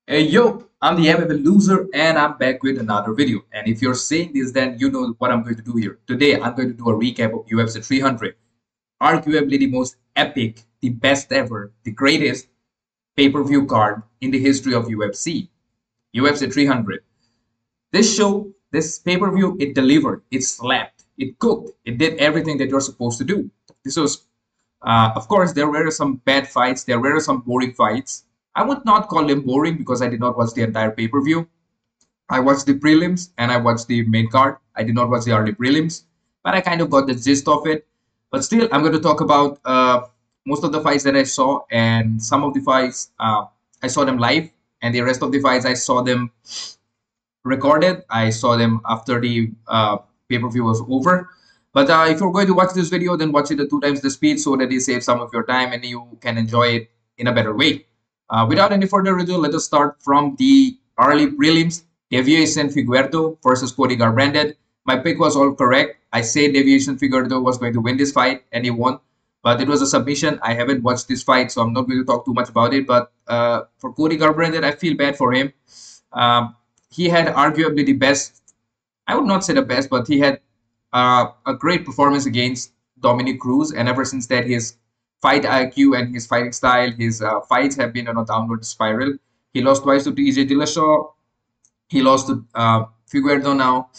Hey yo, I'm the MMA loser and I'm back with another video. And if you're saying this, then you know what I'm going to do here. Today, I'm going to do a recap of UFC 300. Arguably the most epic, the best ever, the greatest pay-per-view card in the history of UFC. UFC 300. This show, this pay-per-view, it delivered, it slapped, it cooked, it did everything that you're supposed to do. This was, of course, there were some bad fights, there were some boring fights. I would not call them boring because I did not watch the entire pay-per-view. I watched the prelims and I watched the main card. I did not watch the early prelims, but I kind of got the gist of it. But still, I'm going to talk about most of the fights that I saw, and some of the fights I saw them live, and the rest of the fights I saw them recorded. I saw them after the pay-per-view was over. But if you're going to watch this video, then watch it at 2 times the speed so that you save some of your time and you can enjoy it in a better way. Without any further ado, let us start from the early prelims. Deiveson Figueiredo versus Cody Garbrandt. My pick was all correct. I said Deiveson Figueiredo was going to win this fight, and he won. But it was a submission. I haven't watched this fight, so I'm not going to talk too much about it. But for Cody Garbrandt, I feel bad for him. Um, he had arguably the best. I would not say the best, but he had a great performance against Dominic Cruz, and ever since that, his fight IQ and his fighting style, his fights have been on a downward spiral. He lost twice to TJ Dillashaw. He lost to Figueredo now.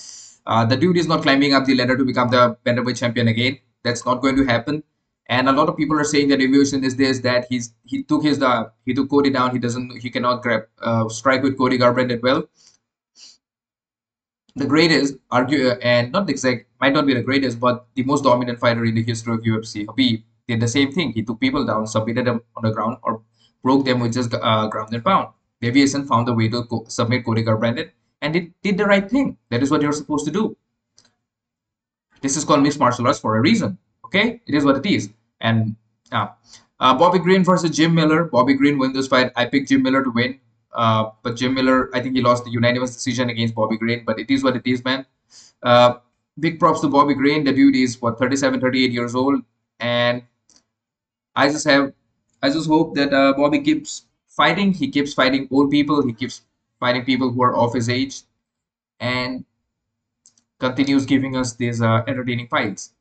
The dude is not climbing up the ladder to become the bantamweight champion again. That's not going to happen. And a lot of people are saying that evolution is this, that he took Cody down. He cannot grab strike with Cody Garbrandt well. The greatest, argue and not exact, might not be the greatest, but the most dominant fighter in the history of UFC. Habib did the same thing. He took people down, submitted them on the ground, or broke them with just ground and pound. Deiveson found a way to submit Cody Garbrandt, and it did the right thing. That is what you're supposed to do. This is called mixed martial arts for a reason. Okay, it is what it is. And Bobby Green versus Jim Miller. Bobby Green win this fight. I picked Jim Miller to win. But Jim Miller, I think he lost the unanimous decision against Bobby Green. But it is what it is, man. Uh, Big props to Bobby Green. The dude is what 37, 38 years old, and I just have, I just hope that Bobby keeps fighting. He keeps fighting old people. He keeps fighting people who are of his age, and continues giving us these entertaining fights.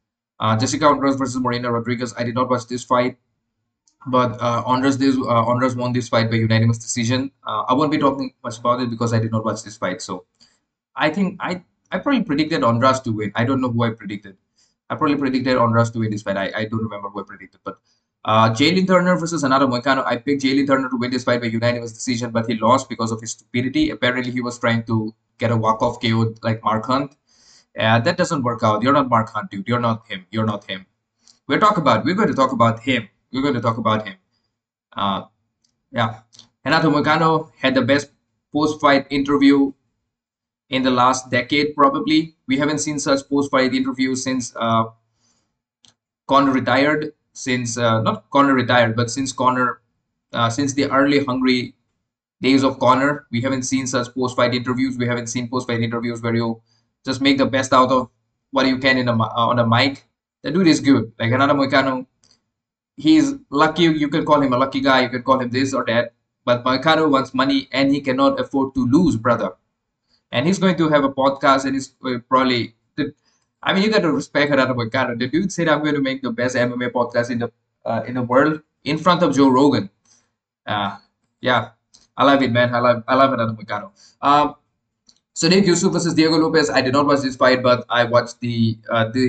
Jessica Andres versus Marina Rodrigues. I did not watch this fight, but Andres won this fight by unanimous decision. I won't be talking much about it because I did not watch this fight. So I think I probably predicted Andras to win. I don't know who I predicted. I probably predicted Andras to win this fight. I don't remember who I predicted, but Jalin Turner versus another Moicano. I picked Jalin Turner to win this fight by unanimous decision, but he lost because of his stupidity. Apparently, he was trying to get a walk-off KO like Mark Hunt. That doesn't work out. You're not Mark Hunt, dude. You're not him. You're not him. We're going to talk about him. We're going to talk about him. Uh, yeah. Renato Moicano had the best post-fight interview in the last decade, probably. We haven't seen such post-fight interviews since Conor retired. Since not Conor retired, but since Conor, since the early hungry days of Conor, we haven't seen such post-fight interviews. We haven't seen post-fight interviews where you just make the best out of what you can on a mic. The dude is good. Like Renato Moicano, he's lucky. You can call him a lucky guy. You can call him this or that. But Moicano wants money and he cannot afford to lose, brother. And he's going to have a podcast, and he's probably. I mean, you got to respect Renato Moicano. The dude said, "I'm going to make the best MMA podcast in the world in front of Joe Rogan." Uh, yeah, I love it, man. I love Renato Moicano. Sodiq Yusuf versus Diego Lopes. I did not watch this fight, but I watched the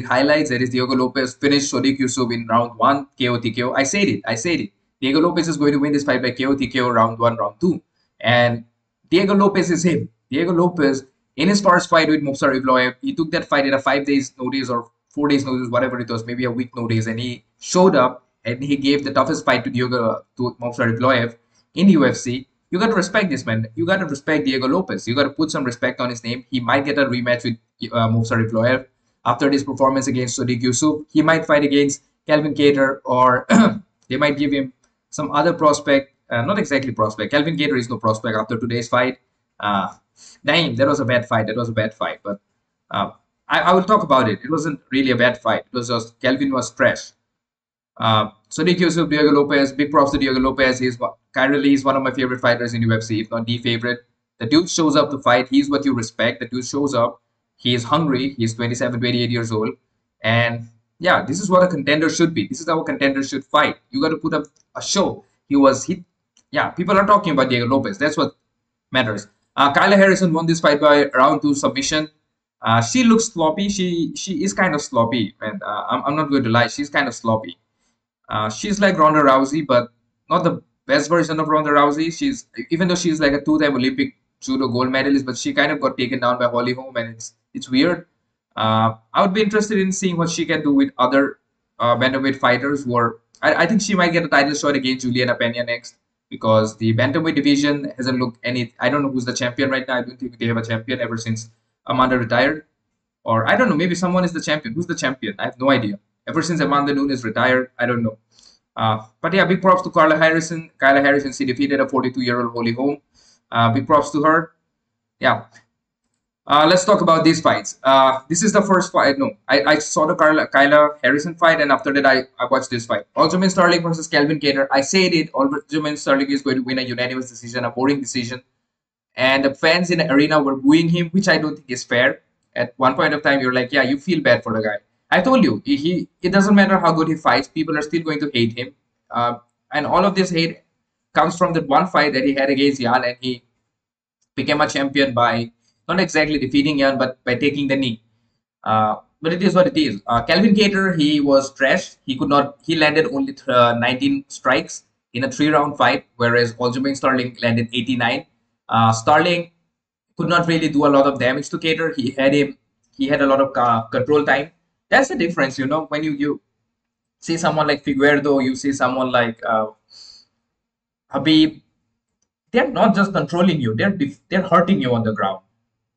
highlights. That is, Diego Lopes finished Sodiq Yusuf in round one, KO TKO. I said it. I said it. Diego Lopes is going to win this fight by KO TKO round one, round two, and Diego Lopes is him. Diego Lopes, in his first fight with Movsar Evloev, he took that fight in a 5 days notice or 4 days notice, whatever it was, maybe a week notice, and he showed up and he gave the toughest fight to Movsar Evloev in UFC. You got to respect this man. You got to respect Diego Lopes. You got to put some respect on his name. He might get a rematch with Movsar Evloev after this performance against Sodiq Yusuf. He might fight against Calvin Kattar, or they might give him some other prospect. Not exactly prospect. Calvin Kattar is no prospect after today's fight. Uh, Damn, that was a bad fight. That was a bad fight. But I will talk about it. It wasn't really a bad fight. It was just Calvin was trash. Sodiq Yusuf, Diego Lopes, big props to Diego Lopes. Currently he's one of my favorite fighters in UFC, if not the favorite. The dude shows up to fight. He's what you respect. The dude shows up. He is hungry. He's 27, 28 years old. And yeah, this is what a contender should be. This is how a contender should fight. You got to put up a show. Yeah, people are talking about Diego Lopes. That's what matters. Kayla Harrison won this fight by round 2 submission. She looks sloppy. She is kind of sloppy, and I'm not going to lie. She's kind of sloppy. She's like Ronda Rousey, but not the best version of Ronda Rousey. Even though she's like a two-time Olympic judo gold medalist, but she kind of got taken down by Holm, and it's weird. I would be interested in seeing what she can do with other bantamweight fighters who are. I think she might get a title shot against Juliana Pena next because the bantamweight division hasn't looked any. I don't know who's the champion right now. I don't think they have a champion ever since Amanda retired, or I don't know. Maybe someone is the champion. Who's the champion? I have no idea. Ever since Amanda Nunes retired, I don't know. But yeah, big props to Kayla Harrison. Kayla Harrison, she defeated a 42-year-old Holly Holm. Big props to her. Yeah. Let's talk about these fights. This is the first fight. No, I saw the Kayla Harrison fight, and after that, I watched this fight. Aljamain Sterling versus Calvin Kattar. I said it. Aljamain Sterling is going to win a unanimous decision, a boring decision. And the fans in the arena were booing him, which I don't think is fair. At one point of time, you're like, yeah, you feel bad for the guy. I told you, it doesn't matter how good he fights, people are still going to hate him. And all of this hate comes from that one fight that he had against Jan, and he became a champion by not exactly defeating Jan, but by taking the knee. But it is what it is. Calvin Kattar, he was trash. He landed only 19 strikes in a 3-round fight, whereas Aljamain Sterling landed 89. Sterling could not really do a lot of damage to Kattar. He had a lot of control time. That's the difference, when you see someone like Figueiredo, you see someone like Habib. They're not just controlling you; they're hurting you on the ground.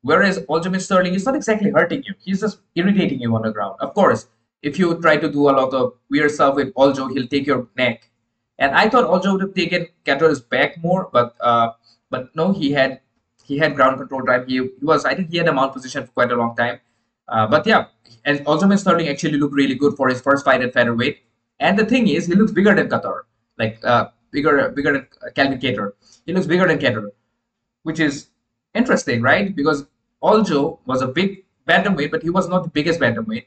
Whereas Aljamain Sterling is not exactly hurting you; he's just irritating you on the ground. Of course, if you try to do a lot of weird stuff with Aljo, he'll take your neck. And I thought Aljo would have taken Kattar's back more, but no, he had ground control time. I think he had a mount position for quite a long time. But yeah, and Aljamain Sterling actually looked really good for his first fight at featherweight. And the thing is, he looks bigger than Kattar, like bigger than Calvin Kattar. He looks bigger than Kattar, which is interesting, right? Because Aljo was a big bantamweight, but he was not the biggest bantamweight.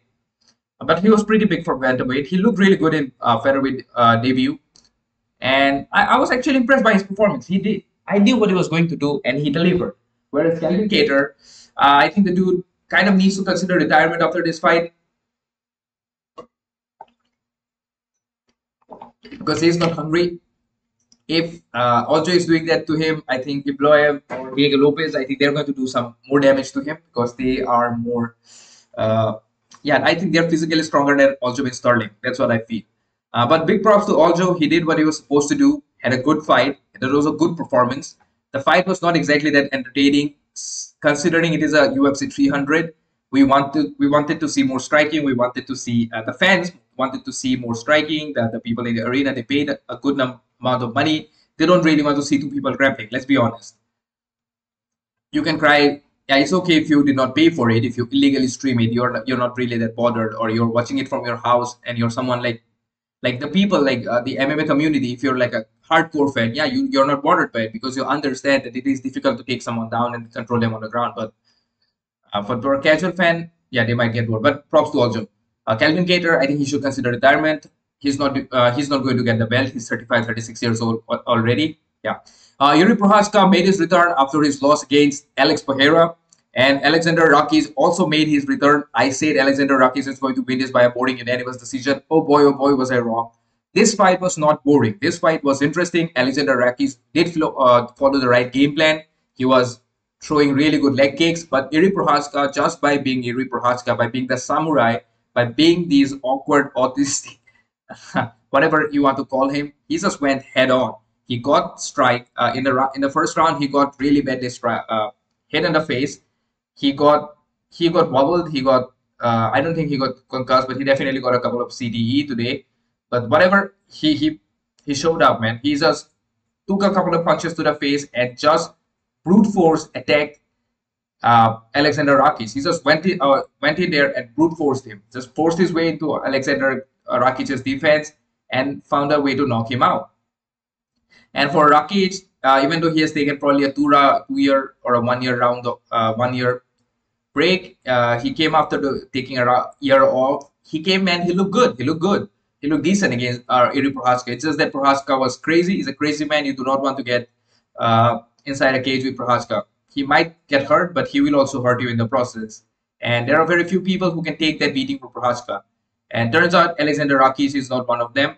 But he was pretty big for bantamweight. He looked really good in featherweight debut, and I was actually impressed by his performance. I knew what he was going to do, and he delivered. Whereas Calvin Kattar, I think the dude kind of needs to consider retirement after this fight because he's not hungry. If Aljo is doing that to him, I think Ibloev or Diego Lopes, I think they're going to do some more damage to him because they are more. I think they're physically stronger than Aljamain Sterling. That's what I feel. But big props to Aljo. He did what he was supposed to do. Had a good fight. That was a good performance. The fight was not exactly that entertaining, considering it is a UFC 300. We wanted to see more striking. We wanted to see the fans wanted to see more striking. The people in the arena, they paid a good amount of money. They don't really want to see two people grappling. Let's be honest. You can cry. Yeah, it's okay if you did not pay for it. If you illegally stream it, you're not really that bothered, or you're watching it from your house and you're someone like the people like the MMA community. If you're like a hardcore fan, yeah, you're not bothered by it because you understand that it is difficult to take someone down and control them on the ground. But for a casual fan, yeah, they might get bored. But props to Aljo. Calvin Kattar, I think he should consider retirement. He's not going to get the belt. He's 35, 36 years old already. Yeah. Jiri Prochazka made his return after his loss against Alex Pereira. And Aleksandar also made his return. I said Aleksandar is going to win this by a boring unanimous decision. Oh boy, was I wrong. This fight was not boring. This fight was interesting. Aleksandar did follow the right game plan. He was throwing really good leg kicks. But Jiri Prochazka, just by being Jiri Prochazka, by being the samurai, by being these awkward, autistic, whatever you want to call him, he just went head on. He got strike in the first round. He got really badly hit in the face. He got wobbled. He got I don't think he got concussed, but he definitely got a couple of CTE today. But whatever, he showed up, man. He just took a couple of punches to the face and just brute force attacked Aleksandar. He just went in there and brute forced him. Just forced his way into Aleksandar Rakic's defense and found a way to knock him out. And for Rakic, even though he has taken probably a 2 year or a 1 year round of 1 year break, he came after taking a year off. He came and he looked good. He looked good. He looked decent against Iri Prochazka. It's just that Prochazka was crazy. He's a crazy man. You do not want to get inside a cage with Prochazka. He might get hurt, but he will also hurt you in the process. And there are very few people who can take that beating from Prochazka. And turns out Aleksandar Rakic is not one of them.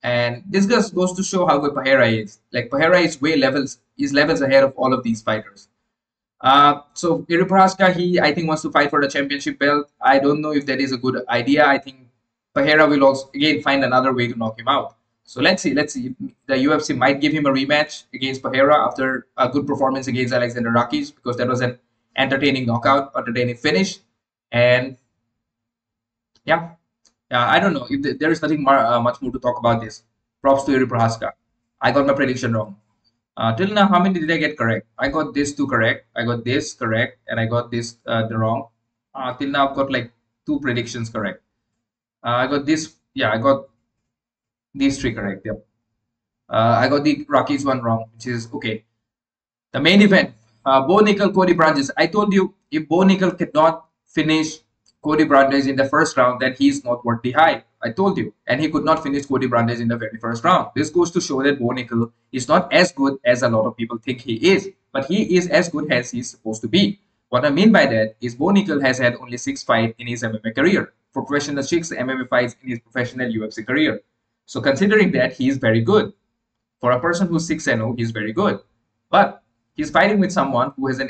And this just goes to show how good Pereira is. Like Pereira is levels ahead of all of these fighters. So Jiri Prochazka, he I think wants to fight for the championship belt. I don't know if that is a good idea. I think Pereira will also again find another way to knock him out. So let's see. The UFC might give him a rematch against Pereira after a good performance against Aleksandar Rakic, because that was an entertaining knockout, entertaining finish. And yeah, I don't know if there is nothing much more to talk about this. Props to Jiri Prochazka. I got my prediction wrong. Till now, how many did I get correct? I got this two correct, I got this correct, and I got this the wrong. Till now, I've got like 2 predictions correct. I got this, yeah, I got these 3 correct. Yep. I got the Rockies one wrong, which is okay. The main event, Bo Nickal, Cody Brundage. I told you, if Bo Nickal cannot finish Cody Brundage in the first round, then he's not worth the hype. I told you. And he could not finish Cody Brundage in the very first round. This goes to show that Bo Nickal is not as good as a lot of people think he is. But he is as good as he's supposed to be. What I mean by that is Bo Nickal has had only 6 fights in his MMA career. Professional 6 MMA fights in his professional UFC career. So considering that, he is very good. For a person who's 6-0, he's very good. But he's fighting with someone who has an...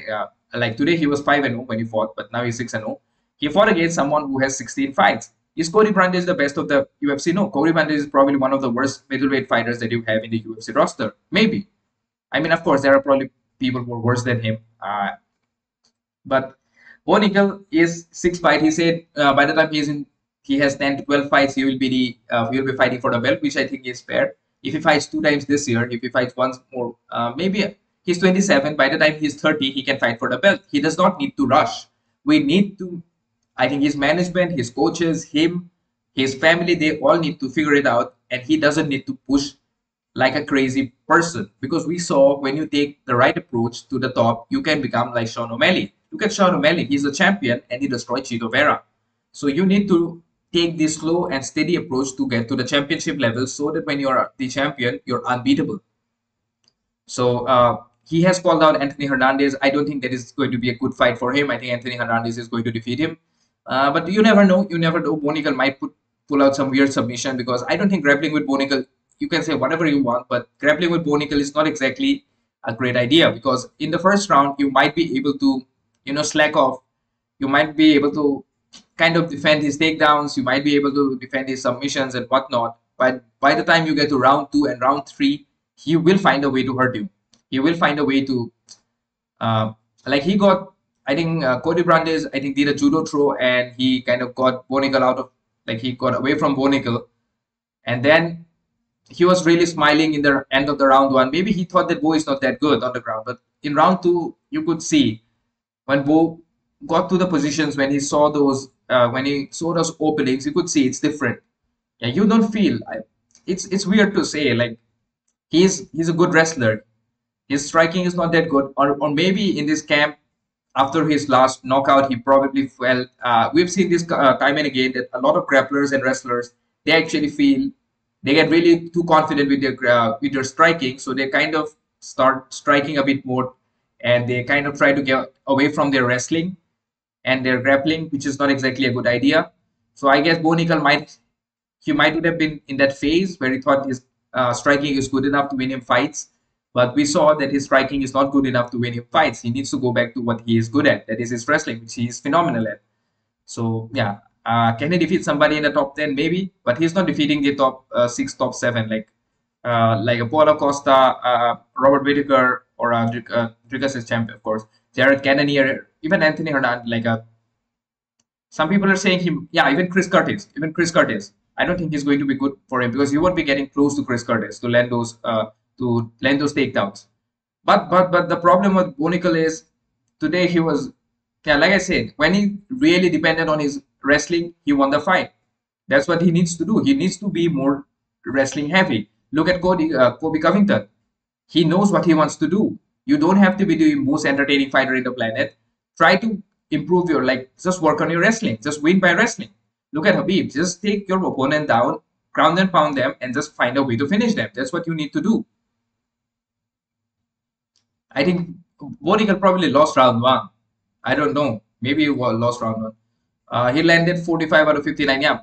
like today, he was 5-0 when he fought, but now he's 6-0. He fought against someone who has 16 fights. Is Cody Brundage the best of the UFC? No. Cody Brundage is probably one of the worst middleweight fighters that you have in the UFC roster. Maybe. I mean, of course, there are probably people who are worse than him. But Bo Nickal is 6 fights. He said by the time he has 10 to 12 fights, he will be fighting for the belt, which I think is fair. If he fights 2 times this year, if he fights once more, maybe he's 27. By the time he's 30, he can fight for the belt. He does not need to rush. We need to. I think his management, his coaches, him, his family, they all need to figure it out. And he doesn't need to push like a crazy person. Because we saw when you take the right approach to the top, you can become like Sean O'Malley. Look at Sean O'Malley. He's a champion and he destroyed Chito Vera. So you need to take this slow and steady approach to get to the championship level so that when you're the champion, you're unbeatable. So he has called out Anthony Hernandez. I don't think that is going to be a good fight for him. I think Anthony Hernandez is going to defeat him. But you never know. You never know. Bo Nickal might pull out some weird submission, because I don't think grappling with Bo Nickal, you can say whatever you want, but grappling with Bo Nickal is not exactly a great idea, because in the first round, you might be able to, slack off. You might be able to kind of defend his takedowns. You might be able to defend his submissions and whatnot. But by the time you get to round 2 and round 3, he will find a way to hurt you. He will find a way to, like he got, I think Cody Brundage, I think, did a judo throw and he kind of got Bo Nickal out of, like he got away from Bo Nickal. And then he was really smiling in the end of the round 1. Maybe he thought that Bo is not that good on the ground. But in round 2, you could see when Bo got to the positions, when he saw those openings, you could see it's different. Yeah, you don't feel, it's weird to say, like he's a good wrestler. His striking is not that good. Or maybe in this camp, after his last knockout, he probably felt, we've seen this time and again, that a lot of grapplers and wrestlers, they actually feel, they get really too confident with their striking. So they kind of start striking a bit more and they kind of try to get away from their wrestling and their grappling, which is not exactly a good idea. So I guess Bo Nickal might have been in that phase where he thought his striking is good enough to win him fights. But we saw that his striking is not good enough to win him fights. He needs to go back to what he is good at. That is his wrestling, which he is phenomenal at. So, yeah. Can he defeat somebody in the top 10? Maybe. But he's not defeating the top 6, top 7. Like a Paulo Costa, Robert Whittaker, or Rodrigues is champion, of course. Jared Cannonier, even Anthony Hernandez. Some people are saying him. Yeah, even Chris Curtis. I don't think he's going to be good for him, because he won't be getting close to Chris Curtis to land those takedowns. But the problem with Bo Nickal is today he was, yeah, like I said, when he really depended on his wrestling, he won the fight. That's what he needs to do. He needs to be more wrestling heavy. Look at Kobe Covington. He knows what he wants to do. You don't have to be the most entertaining fighter in the planet. Try to improve your, like, just work on your wrestling. Just win by wrestling. Look at Habib. Just take your opponent down, ground and pound them, and just find a way to finish them. That's what you need to do. I think Bonical probably lost round one. I don't know. Maybe he lost round one. He landed 45 out of 59. Yeah.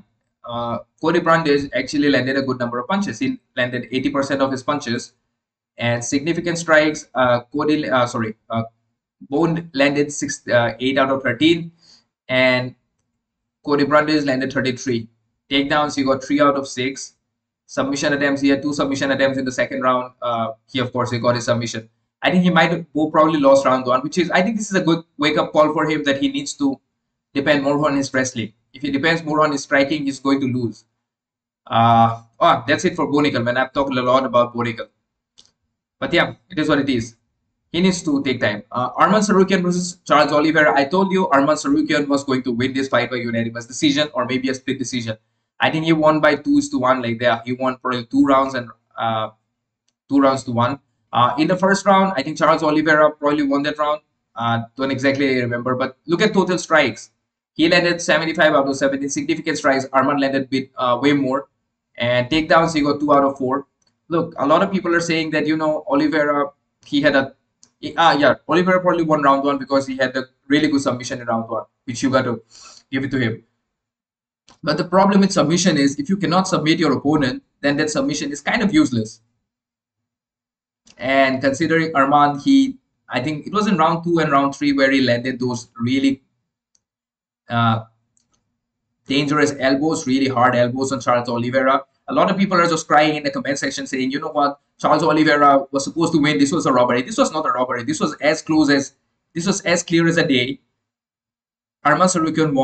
Cody Brundage actually landed a good number of punches. He landed 80% of his punches. And significant strikes, Bone landed 8 out of 13. And Cody Brundage landed 33. Takedowns, he got 3 out of 6. Submission attempts, he had 2 submission attempts in the second round. Of course, he got his submission. I think he might have probably lost round one, which is, I think this is a good wake-up call for him that he needs to depend more on his wrestling. If he depends more on his striking, he's going to lose. That's it for Bonical, man. I've talked a lot about Bonical. But yeah, it is what it is. He needs to take time. Arman Tsarukyan versus Charles Oliveira. I told you Arman Tsarukyan was going to win this fight by unanimous decision or maybe a split decision. I think he won by 2-1 like that. He won probably 2 rounds and 2 rounds to 1. In the first round, I think Charles Oliveira probably won that round. Don't exactly remember, but look at total strikes. He landed 75 out of 70 significant strikes. Arman landed way more. And takedowns, he got 2 out of 4. Look, a lot of people are saying that, Oliveira, Oliveira probably won round 1 because he had a really good submission in round 1, which you got to give it to him. But the problem with submission is if you cannot submit your opponent, then that submission is kind of useless. And considering Arman, I think it was in round 2 and round 3 where he landed those really dangerous elbows, really hard elbows on Charles Oliveira. A lot of people are just crying in the comment section saying, you know what, Charles Oliveira was supposed to win. This was a robbery. This was not a robbery. This was as clear as a day. Arman Tsarukyan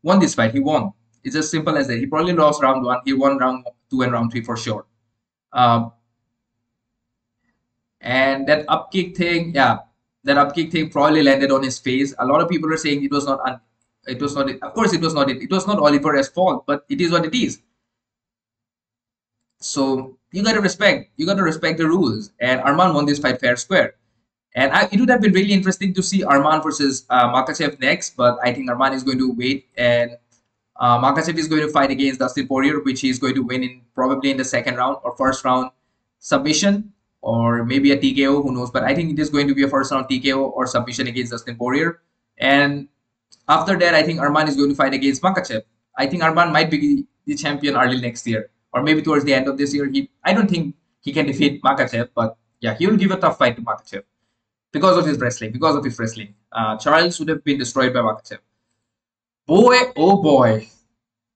won this fight. He won. It's as simple as that. He probably lost round 1. He won round 2 and round 3 for sure. And that upkick thing, probably landed on his face. A lot of people are saying it was not. Of course, it was not. It was not Oliveira's fault, but it is what it is. So you got to respect. You got to respect the rules. And Arman won this fight fair square. And it would have been really interesting to see Arman versus Makhachev next, but I think Arman is going to wait, and Makhachev is going to fight against Dustin Poirier, which he is going to win probably in the second round or first round submission, or maybe a TKO, who knows. But I think it is going to be a first round TKO or submission against Dustin Poirier. And after that, I think Arman is going to fight against Makhachev. I think Arman might be the champion early next year, or maybe towards the end of this year. I don't think he can defeat Makhachev, but yeah, he will give a tough fight to Makhachev because of his wrestling. Charles would have been destroyed by Makhachev. Boy, oh boy,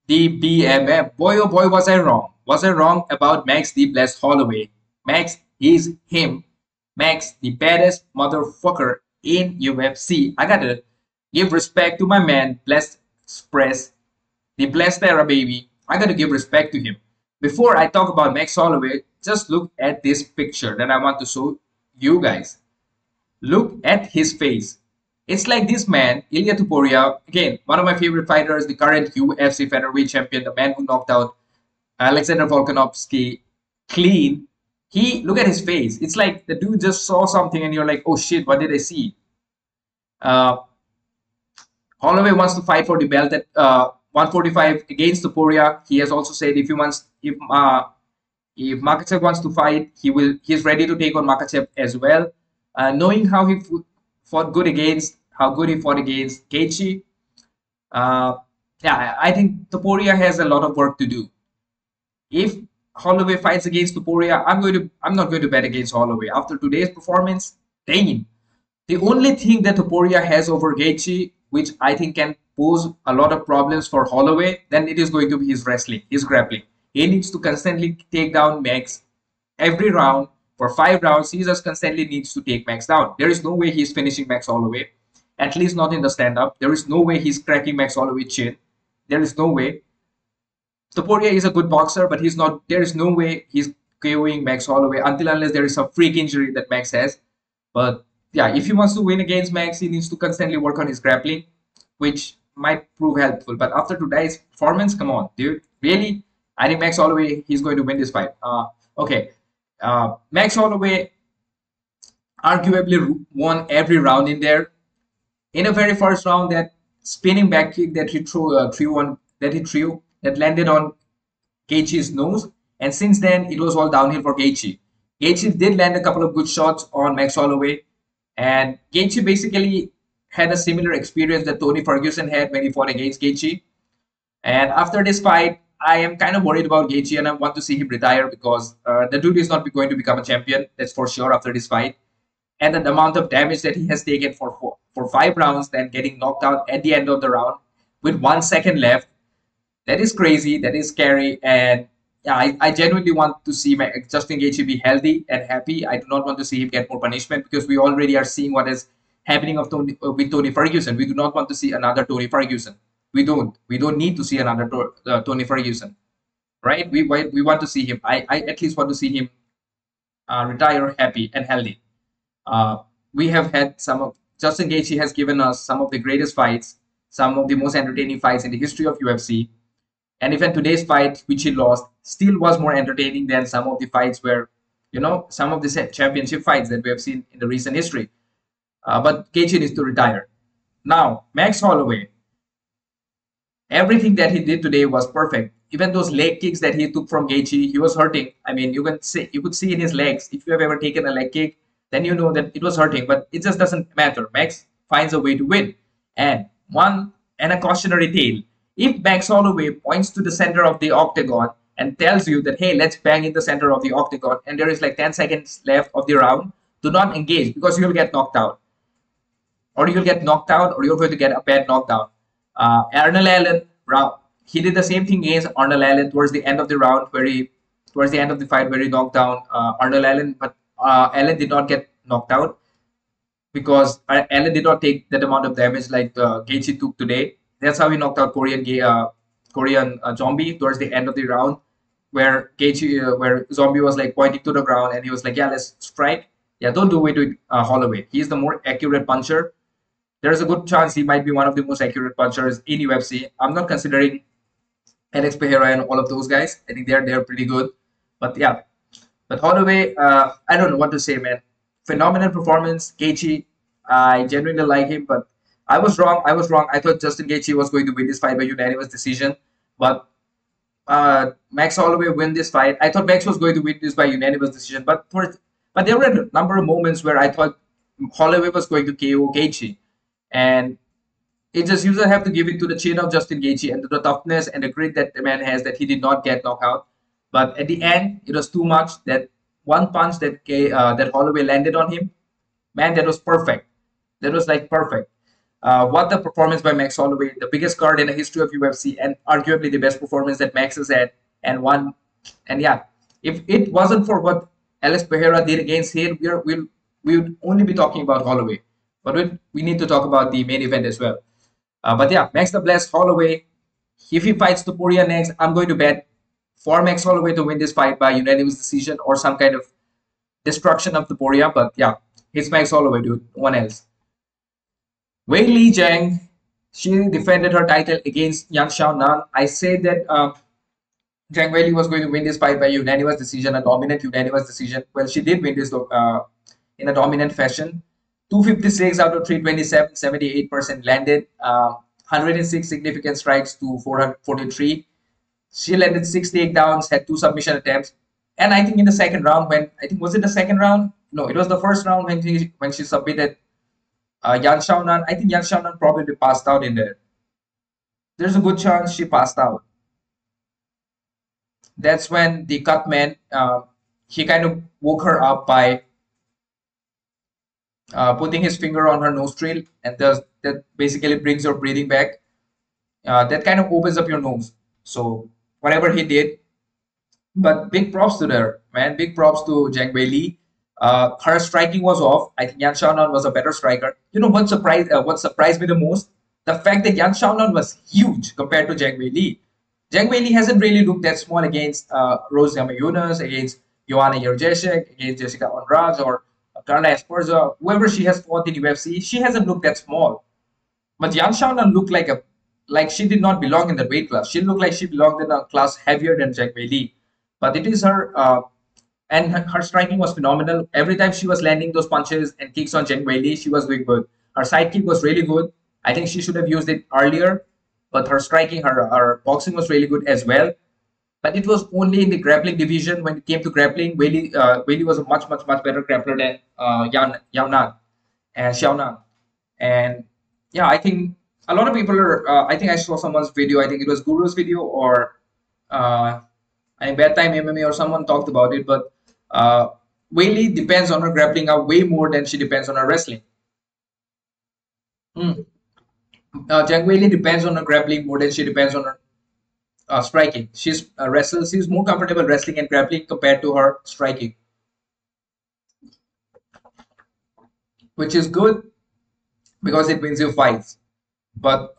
the BMF. Boy, oh boy, was I wrong? Was I wrong about Max the Blessed Holloway? Max is him. Max, the baddest motherfucker in UFC. I gotta give respect to my man, Blessed Express, the Blessed Era, baby. I gotta give respect to him. Before I talk about Max Holloway, just look at this picture that I want to show you guys. Look at his face. It's like this man, Ilia Topuria, again, one of my favorite fighters, the current UFC featherweight champion, the man who knocked out Alexander Volkanovski clean. Look at his face. It's like the dude just saw something and you're like, oh shit, what did I see? Holloway wants to fight for the belt at 145 against Topuria. He has also said if Makhachev wants to fight, he's ready to take on Makhachev as well. Knowing how he fought how good he fought against Gaethje. I think Topuria has a lot of work to do. If Holloway fights against Topuria, I'm not going to bet against Holloway. After today's performance, damn. The only thing that Topuria has over Gaethje, which I think can pose a lot of problems for Holloway, then it is going to be his wrestling, his grappling. He needs to constantly take down Max every round. For 5 rounds, he just constantly needs to take Max down. There is no way he's finishing Max Holloway, at least not in the stand-up. There is no way he's cracking Max Holloway's chin. There is no way. Topuria is a good boxer, but there is no way he's KOing Max Holloway unless there is some freak injury that Max has. But yeah, if he wants to win against Max, he needs to constantly work on his grappling, which might prove helpful. But after today's performance, come on, dude. Really? I think Max Holloway, he's going to win this fight. Okay. Max Holloway arguably won every round in there. In a very first round, that spinning back kick that he threw that landed on Gaethje's nose, and since then it was all downhill for Gaethje. Gaethje did land a couple of good shots on Max Holloway, and Gaethje basically had a similar experience that Tony Ferguson had when he fought against Gaethje. And after this fight, I am kind of worried about Gaethje, and I want to see him retire because the dude is not going to become a champion. That's for sure after this fight. And the amount of damage that he has taken for 5 rounds, then getting knocked out at the end of the round with 1 second left, that is crazy. That is scary. And yeah, I genuinely want to see Justin Gaethje be healthy and happy. I do not want to see him get more punishment because we already are seeing what is happening with Tony Ferguson. We do not want to see another Tony Ferguson. We don't. We don't need to see another Tony Ferguson, right? We want to see him. I at least want to see him retire happy and healthy. We have had Justin Gaethje has given us some of the greatest fights, some of the most entertaining fights in the history of UFC. And even today's fight, which he lost, still was more entertaining than some of the fights where, some of the championship fights that we have seen in the recent history. But Gaethje needs to retire. Now, Max Holloway, everything that he did today was perfect. Even those leg kicks that he took from Gaethje, he was hurting. I mean, you could see in his legs, if you have ever taken a leg kick, then you know that it was hurting, but it just doesn't matter. Max finds a way to win. And a cautionary tale. If Max Holloway points to the center of the octagon and tells you that, hey, let's bang in the center of the octagon, and there is like 10 seconds left of the round, do not engage because you'll get knocked out. Or you'll get knocked out, or you're going to get a bad knockdown. Arnold Allen, he did the same thing against Arnold Allen towards the end of the round, towards the end of the fight, where he knocked down Arnold Allen, but Allen did not get knocked out because Allen did not take that amount of damage like Gaethje took today. That's how he knocked out Korean Zombie towards the end of the round, where Zombie was like pointing to the ground and he was like, "Yeah, let's strike." Yeah, don't do it with Holloway. He's the more accurate puncher. There's a good chance he might be one of the most accurate punchers in UFC. I'm not considering Alex Pereira and all of those guys. I think they're pretty good, but yeah. But Holloway, I don't know what to say, man. Phenomenal performance. Gaethje, I genuinely like him, but I was wrong. I thought Justin Gaethje was going to win this fight by unanimous decision, but Max Holloway win this fight. I thought Max was going to win this by unanimous decision, but there were a number of moments where I thought Holloway was going to KO Gaethje, and you just have to give it to the chin of Justin Gaethje and to the toughness and the grit that the man has that he did not get knocked out. But at the end, it was too much. That one punch that Holloway landed on him, man, that was perfect. That was like perfect. What the performance by Max Holloway, the biggest card in the history of UFC, and arguably the best performance that Max has had, and won. And yeah, if it wasn't for what Alex Pereira did against him, we would only be talking about Holloway. But we need to talk about the main event as well. But yeah, Max the Blessed Holloway. If he fights Topuria next, I'm going to bet for Max Holloway to win this fight by unanimous decision or some kind of destruction of Topuria. But yeah, it's Max Holloway, dude. No one else. Weili Zhang, she defended her title against Xiaonan. I said that Zhang Weili was going to win this fight by unanimous decision, a dominant unanimous decision. Well, she did win this in a dominant fashion. 256 out of 327, 78% landed. 106 significant strikes to 443. She landed 6 takedowns, had 2 submission attempts. And I think in the second round, was it the second round? No, it was the first round when she submitted Xiaonan. I think Xiaonan probably passed out in there. There's a good chance she passed out. That's when the cut man, he kind of woke her up by putting his finger on her nostril, and that basically brings your breathing back. That kind of opens up your nose. So whatever he did, but big props to her, man. Big props to Zhang Weili. Her striking was off. I think Yan Xiaonan was a better striker. You know what surprised me the most? The fact that Yan Xiaonan was huge compared to Zhang Weili. Zhang Weili hasn't really looked that small against Rose Namajunas, against Joanna Jędrzejczyk, against Jessica Andrade, or Carla Esparza, whoever she has fought in UFC. She hasn't looked that small. But Yan Xiaonan looked like a like she did not belong in the weight class. She looked like she belonged in a class heavier than Zhang Weili. But it is her, and her striking was phenomenal. Every time she was landing those punches and kicks on Zhang Weili, she was doing good. Her side kick was really good. I think she should have used it earlier, but her striking, her boxing was really good as well. But it was only in the grappling division. When it came to grappling, Weili was a much better grappler than Xiaonan and Xiaonan. And yeah, I think a lot of people are. I think I saw someone's video. I think it was Guru's video or uh, I Bad Time MMA or someone talked about it. But uh, Weili depends on her grappling way more than she depends on her wrestling. Mm. Zhang Weili depends on her grappling more than she depends on her striking. She's wrestles. She's more comfortable wrestling and grappling compared to her striking, which is good because it wins you fights. But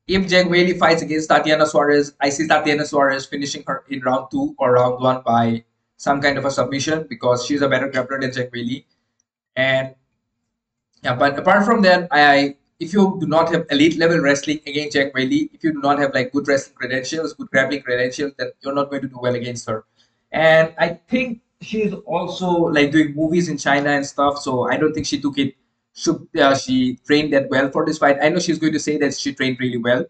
if Zhang Weili fights against Tatiana Suarez, I see Tatiana Suarez finishing her in round 2 or round 1 by some kind of a submission because she's a better grappler than Zhang Weili. And yeah, but apart from that, if you do not have elite level wrestling against Zhang Weili, if you do not have like good wrestling credentials, good grappling credentials, then you're not going to do well against her. And I think she's also like doing movies in China and stuff, so I don't think she took it. She trained that well for this fight. I know she's going to say that she trained really well,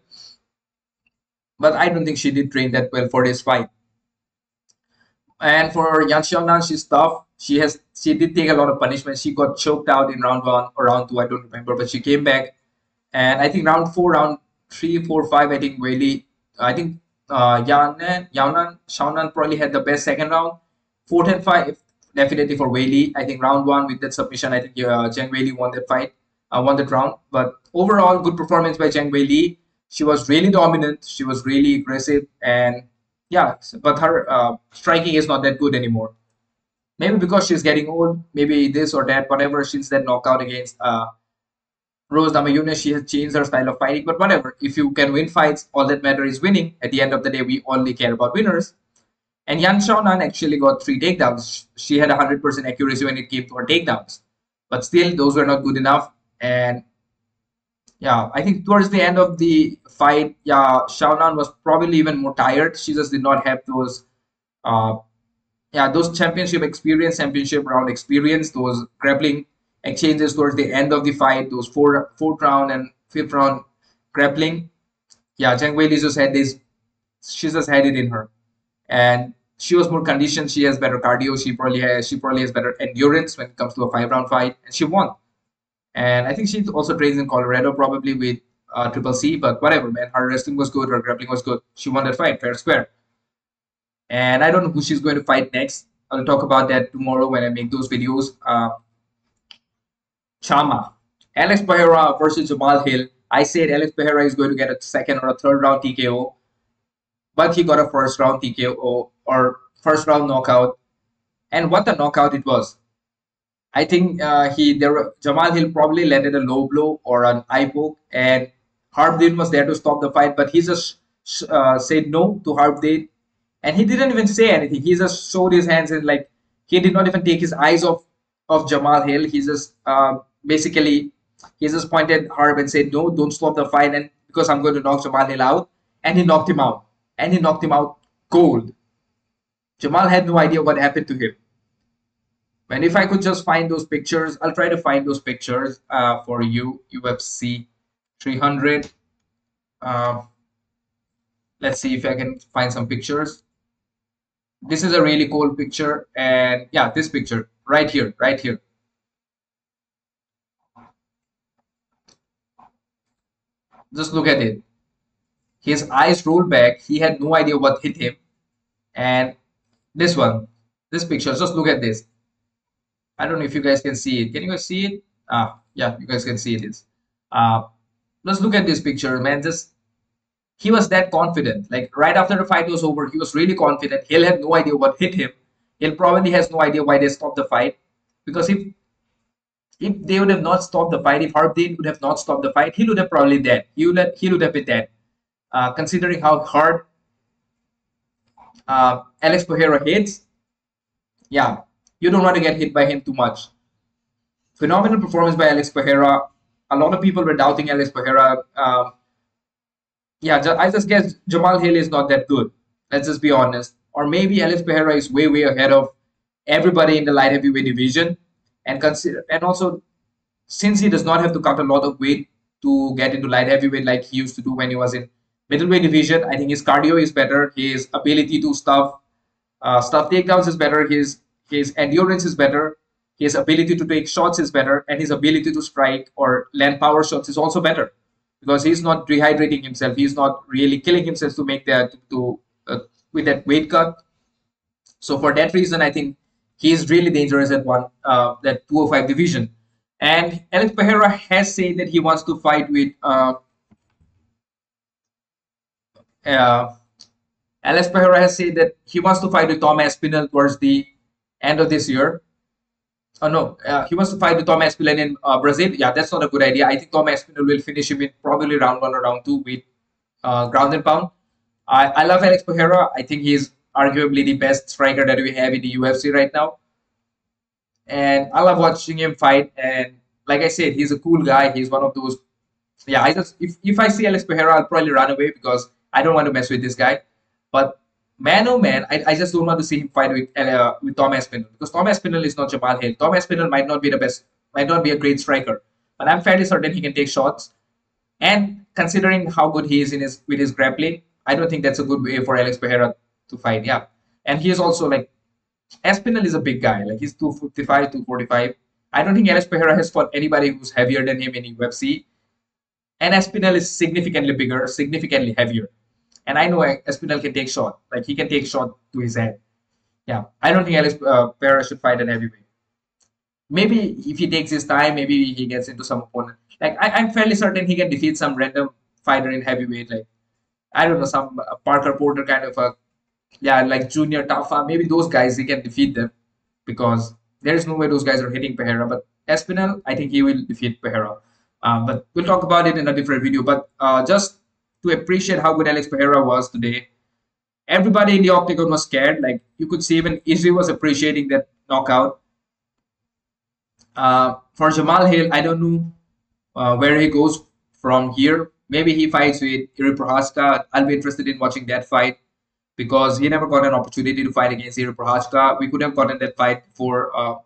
but I don't think she did train that well for this fight. And for Yan Xiaonan, she's tough. She did take a lot of punishment. She got choked out in round 1 or round 2, I don't remember, but she came back. And I think round 4, round 3, 4, 5, I think Weili, I think Xiaonan probably had the best second round. 4th and 5, definitely for Weili. I think round 1 with that submission, I think Zhang Weili won that fight, won that round. But overall, good performance by Zhang Weili. She was really dominant. She was really aggressive. And yeah, but her striking is not that good anymore. Maybe because she's getting old, maybe this or that, whatever. Since that knockout against Rose Namajunas, she has changed her style of fighting. But whatever, if you can win fights, all that matters is winning. At the end of the day, we only care about winners. And Yan Xiaonan actually got 3 takedowns. She had 100% accuracy when it came to her takedowns. But still, those were not good enough. And yeah, I think towards the end of the fight, yeah, Xiaonan was probably even more tired. She just did not have those those championship round experience, those grappling exchanges towards the end of the fight, those fourth round and fifth round grappling. Yeah, Zhang Weili just had this. She just had it in her, and she was more conditioned. She has better cardio. She probably has better endurance when it comes to a 5-round fight, and she won. And I think she also trains in Colorado, probably with Triple C. But whatever, man. Her wrestling was good. Her grappling was good. She won that fight, fair square. And I don't know who she's going to fight next. I'll talk about that tomorrow when I make those videos. Chama, Alex Pereira versus Jamahal Hill. I said Alex Pereira is going to get a second or a third round TKO, but he got a first round TKO or first round knockout. And what a knockout it was! I think Jamahal Hill probably landed a low blow or an eye poke, and Harbdin was there to stop the fight, but he just said no to Harbdin. And he didn't even say anything. He just showed his hands and like he did not even take his eyes off of Jamahal Hill. He just basically he just pointed Harb and said, "No, don't stop the fight." And because I'm going to knock Jamahal Hill out, and he knocked him out, and he knocked him out cold. Jamal had no idea what happened to him. And if I could just find those pictures, I'll try to find those pictures for you. UFC 300. Let's see if I can find some pictures. This is a really cool picture, and yeah, this picture right here, right here. Just look at it. His eyes rolled back. He had no idea what hit him. And this one, this picture, just look at this. I don't know if you guys can see it. Can you guys see it? Yeah, you guys can see it. Let's look at this picture, man. Just he was that confident. Like right after the fight was over, he was really confident. He'll have no idea what hit him. He'll probably has no idea why they stopped the fight. Because if they would have not stopped the fight, if Harbdin would have not stopped the fight, he would have probably dead. He would have been dead. Considering how hard Alex Pereira hits, yeah, you don't want to get hit by him too much. Phenomenal performance by Alex Pereira. A lot of people were doubting Alex Pereira. Yeah, I just guess Jamal Hill is not that good. Let's just be honest. Or maybe Alex Pereira is way, way ahead of everybody in the light heavyweight division. And consider, and also, since he does not have to cut a lot of weight to get into light heavyweight like he used to do when he was in middleweight division, I think his cardio is better. His ability to stuff takedowns is better. His endurance is better. His ability to take shots is better, and his ability to strike or land power shots is also better because he's not dehydrating himself. He's not really killing himself to make that to with that weight cut. So for that reason, I think he's really dangerous at that 205 division. And Alex Pereira has said that he wants to fight with uh, Alex Pereira has said that he wants to fight with Tom Aspinall towards the end of this year. Oh no, he wants to fight with Tom Aspinall in Brazil. Yeah, that's not a good idea. I think Tom Aspinall will finish him in probably round one or round two with ground and pound. I love Alex Pereira. I think he's arguably the best striker that we have in the UFC right now. And I love watching him fight. And like I said, he's a cool guy. He's one of those. Yeah, I just if I see Alex Pereira, I'll probably run away because I don't want to mess with this guy. But man, oh man, I just don't want to see him fight with Tom Aspinall because Tom Aspinall is not Jamal Hill. Tom Aspinall might not be the best, might not be a great striker, but I'm fairly certain he can take shots. And considering how good he is in his with his grappling, I don't think that's a good way for Alex Pereira to fight. Yeah, and he is also like Aspinall is a big guy, like he's 255, 245. I don't think Alex Pereira has fought anybody who's heavier than him in UFC. And Aspinall is significantly bigger, significantly heavier. And I know Aspinall can take shot, like he can take shot to his head. Yeah, I don't think Alex Pereira should fight an heavyweight. Maybe if he takes his time, maybe he gets into some opponent. Like I'm fairly certain he can defeat some random fighter in heavyweight, like I don't know, some Parker Porter kind of a yeah, like Junior Tafa. Maybe those guys he can defeat them because there is no way those guys are hitting Pereira. But Espinal, I think he will defeat Pereira. But we'll talk about it in a different video. But just to appreciate how good Alex Pereira was today, everybody in the octagon was scared. Like you could see even Izzy was appreciating that knockout. For Jamal Hill, I don't know where he goes from here. Maybe he fights with Jiri Prochazka. I'll be interested in watching that fight because he never got an opportunity to fight against Jiri Prochazka. We could have gotten that fight for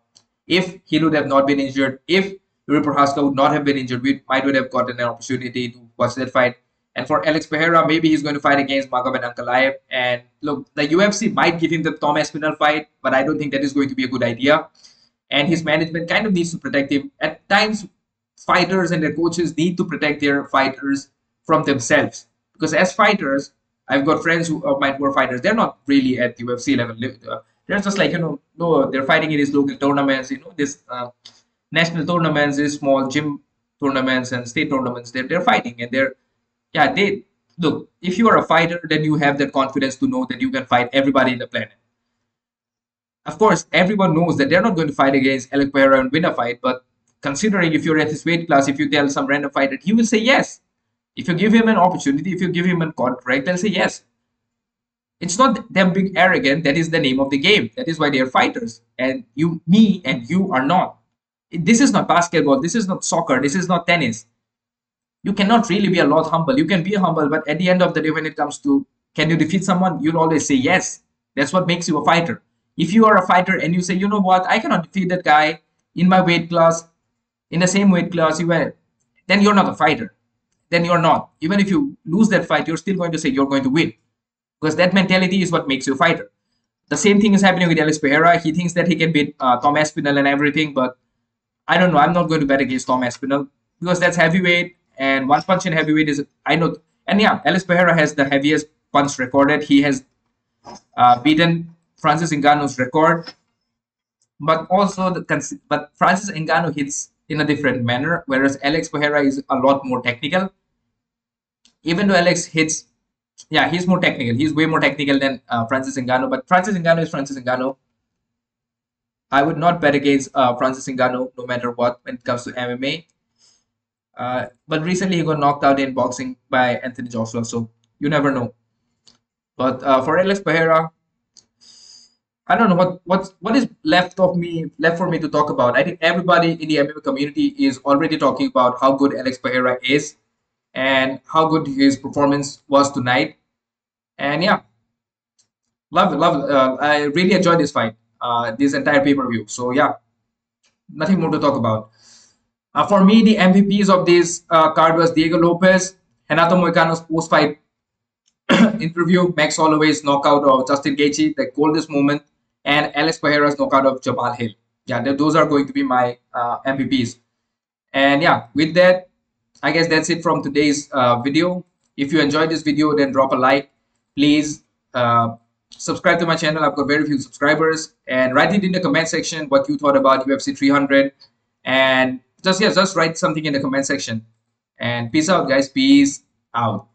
if he would have not been injured. If Jiri Prochazka would not have been injured, we might would have gotten an opportunity to watch that fight. And for Alex Pereira, maybe he's going to fight against Magomed Ankalaev. And look, the UFC might give him the Tom Aspinall fight, but I don't think that is going to be a good idea. And his management kind of needs to protect him. At times, fighters and their coaches need to protect their fighters from themselves. Because as fighters, I've got friends of mine who are fighters. They're not really at the UFC level. They're just like, no, they're fighting in these local tournaments, this national tournaments, these small gym tournaments and state tournaments. They're fighting and they look, if you are a fighter, then you have that confidence to know that you can fight everybody in the planet. Of course, everyone knows that they're not going to fight against Alex Pereira and win a fight, but considering if you're at his weight class, if you tell some random fighter, he will say yes. If you give him an opportunity, if you give him a contract, they'll say yes. It's not them being arrogant. That is the name of the game. That is why they are fighters. And me and you are not. This is not basketball. This is not soccer. This is not tennis. You cannot really be a lot humble. You can be humble, but at the end of the day, when it comes to can you defeat someone, you'll always say yes. That's what makes you a fighter. If you are a fighter and you say, you know what, I cannot defeat that guy in my weight class, in the same weight class you were, then you're not a fighter. Then you're not. Even if you lose that fight, you're still going to say you're going to win. Because that mentality is what makes you a fighter. The same thing is happening with Alex Pereira. He thinks that he can beat Tom Aspinall and everything, but I don't know. I'm not going to bet against Tom Aspinall because that's heavyweight, and one punch in heavyweight is, I know. And yeah, Alex Pereira has the heaviest punch recorded. He has beaten Francis Ngannou's record, but also but Francis Ngannou hits in a different manner, whereas Alex Pereira is a lot more technical. Even though Alex hits, yeah, he's more technical. He's way more technical than Francis Ngannou, but Francis Ngannou is Francis Ngannou. I would not bet against Francis Ngannou no matter what when it comes to MMA. But recently he got knocked out in boxing by Anthony Joshua, so you never know. But for Alex Pereira, I don't know what is left for me to talk about. I think everybody in the MMA community is already talking about how good Alex Pereira is. and how good his performance was tonight. And yeah, love it, love it. I really enjoyed this fight, this entire pay-per-view. So yeah, nothing more to talk about. For me, the MVPs of this card was Diego Lopes, Renato Moicano's post-fight interview, Max Holloway's knockout of Justin Gaethje, the coldest moment, and Alex Pereira's knockout of Jamahal Hill. Yeah, those are going to be my MVPs. And yeah, with that, I guess that's it from today's video. If you enjoyed this video, then drop a like. Please subscribe to my channel. I've got very few subscribers. And write it in the comment section what you thought about UFC 300. And just write something in the comment section. And peace out, guys. Peace out.